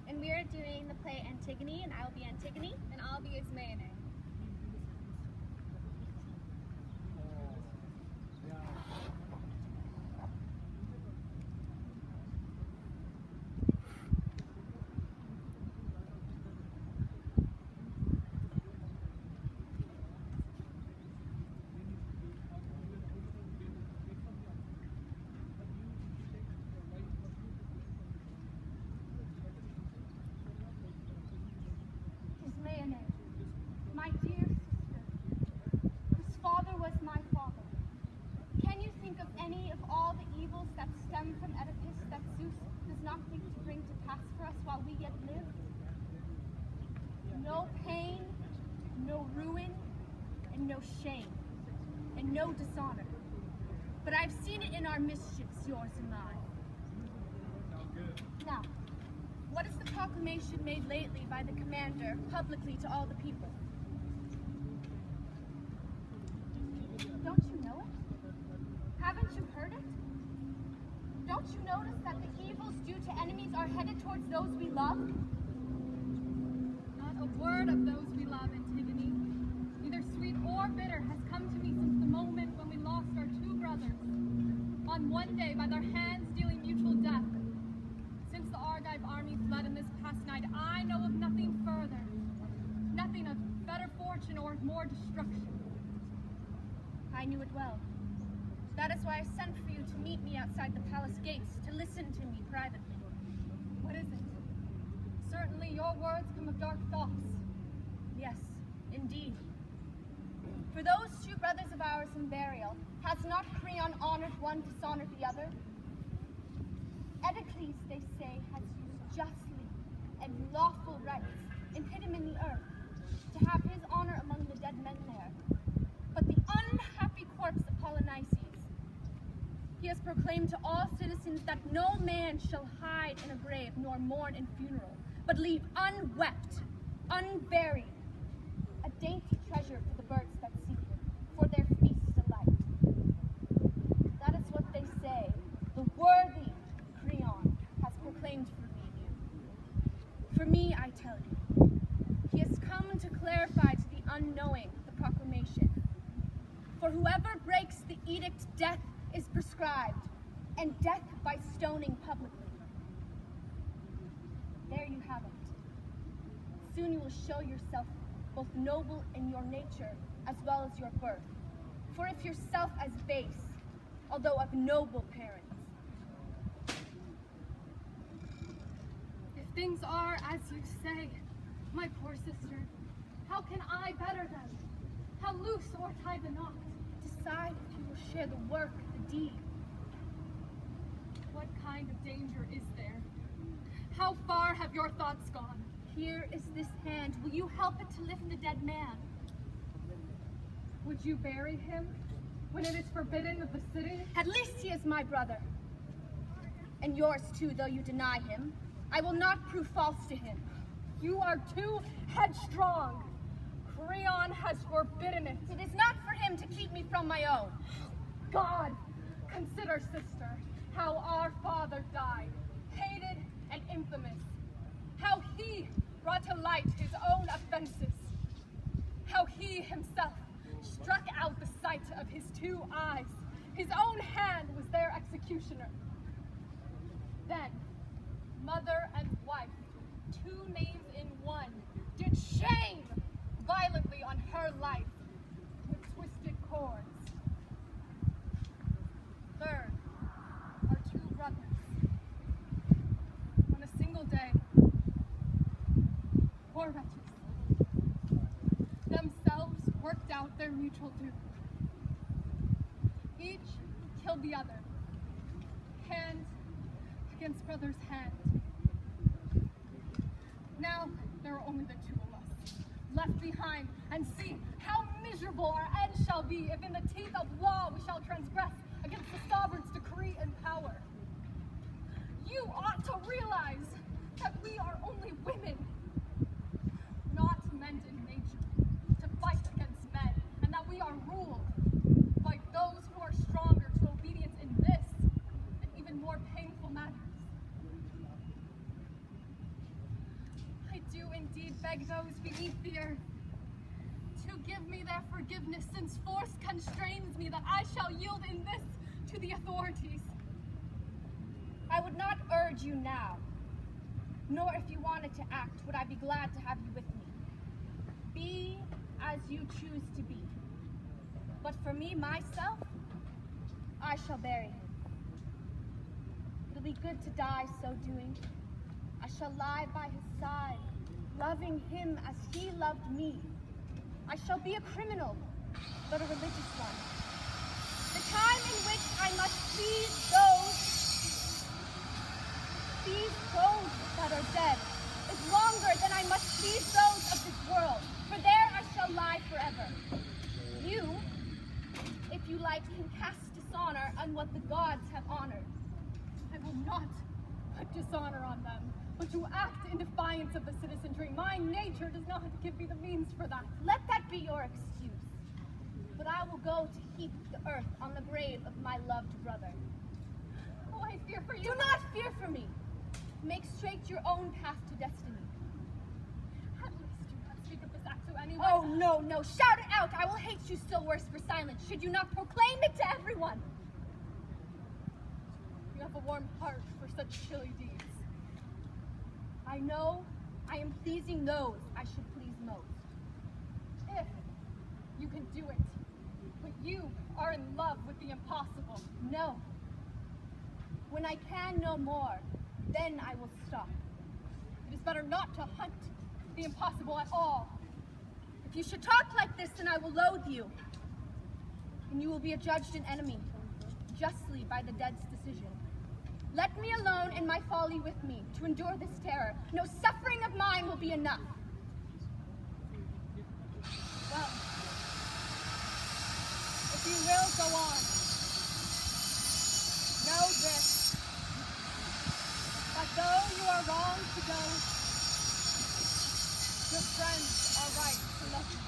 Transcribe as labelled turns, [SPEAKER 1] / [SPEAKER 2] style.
[SPEAKER 1] And we are doing the play Antigone, and I'll be Antigone.
[SPEAKER 2] And I'll be Ismene.
[SPEAKER 3] My dear sister, whose father was my father, can you think of any of all the evils that stem from Oedipus that Zeus does not think to bring to pass for us while we yet live? No pain, no ruin, and no shame, and no dishonor. But I've seen it in our mischiefs, yours and mine. Now, what is the proclamation made lately by the commander publicly to all the people? Don't you know it? Haven't you heard it? Don't you notice that the evils due to enemies are headed towards those we love?
[SPEAKER 2] Not a word of those we love, Antigone. Neither sweet or bitter has come to me since the moment when we lost our two brothers, on one day by their hands dealing mutual death. Since the Argive army fled in this past night, I know of nothing further, nothing of better fortune or more destruction.
[SPEAKER 3] I knew it well. That is why I sent for you to meet me outside the palace gates, to listen to me privately.
[SPEAKER 2] What is it? Certainly your words come of dark thoughts.
[SPEAKER 3] Yes, indeed. For those two brothers of ours in burial, has not Creon honored one, dishonored the other? Oedipus, they say, has used justly and lawful rights and hid him in the earth, to have his honor among the dead men there. But the unhappy corpse of Polynices, he has proclaimed to all citizens that no man shall hide in a grave nor mourn in funeral, but leave unwept, unburied, a dainty treasure for the birds that seek him, for their feast delight. That is what they say, the worthy Creon has proclaimed for me, I tell you. He has come to clarify to the unknowing the proclamation. For whoever breaks the edict, death is prescribed, and death by stoning publicly. There you have it. Soon you will show yourself both noble in your nature as well as your birth. For if yourself as base, although of noble parents,
[SPEAKER 2] If things are as you say, my poor sister, how can I better them? How loose or tie the knot?
[SPEAKER 3] decide if you will share the work, the deed.
[SPEAKER 2] What kind of danger is there? How far have your thoughts gone?
[SPEAKER 3] Here is this hand. Will you help it to lift the dead man?
[SPEAKER 2] Would you bury him when it is forbidden of the city?
[SPEAKER 3] At least he is my brother. And yours too, though you deny him. I will not prove false to him.
[SPEAKER 2] You are too headstrong. Creon has forbidden it.
[SPEAKER 3] It is not for him to keep me from my own.
[SPEAKER 2] God, consider, sister, how our father died, hated and infamous. How he brought to light his own offenses. How he himself struck out the sight of his two eyes. His own hand was their executioner. Then, mother and wife, two names in one, did shame violently on her life with twisted cords. Third, our two brothers. On a single day, poor wretches, themselves worked out their mutual doom. Each killed the other, hand against brother's hand. Now there are only the two of us left behind, and see how miserable our end shall be if in the teeth of law we shall transgress against the sovereign's decree and power. You ought to realize that we are only women, not men in nature, to fight against men, and that we are ruled by those who are stronger to obedience in this and even more painful matters. indeed beg those beneath the earth to give me their forgiveness, since force constrains me that I shall yield in this to the authorities.
[SPEAKER 3] I would not urge you now, nor if you wanted to act, would I be glad to have you with me. Be as you choose to be. But for me, myself, I shall bury him. It'll be good to die so doing. I shall lie by his side, loving him as he loved me. I shall be a criminal, but a religious one. The time in which I must please those that are dead is longer than I must please those of this world, for there I shall lie forever. You, if you like, can cast dishonor on what the gods have honored.
[SPEAKER 2] I will not put dishonor on them, but to act in defiance of the citizenry. My nature does not give me the means for that.
[SPEAKER 3] Let that be your excuse. But I will go to heap the earth on the grave of my loved brother.
[SPEAKER 2] Oh, I fear for you.
[SPEAKER 3] Do not fear for me. Make straight your own path to destiny.
[SPEAKER 2] At least do not speak of this act to anyone.
[SPEAKER 3] Oh, no, no. Shout it out. I will hate you still worse for silence, should you not proclaim it to everyone.
[SPEAKER 2] You have a warm heart for such chilly deeds.
[SPEAKER 3] I know I am pleasing those I should please most.
[SPEAKER 2] If you can do it, but you are in love with the impossible.
[SPEAKER 3] No. When I can no more, then I will stop.
[SPEAKER 2] It is better not to hunt the impossible at all.
[SPEAKER 3] If you should talk like this, then I will loathe you. And you will be adjudged an enemy, justly by the dead's decision. Let me alone and my folly with me, to endure this terror. No suffering of mine will be enough.
[SPEAKER 2] Well, if you will go on, know this, that though you are wrong to go, your friends are right to love you.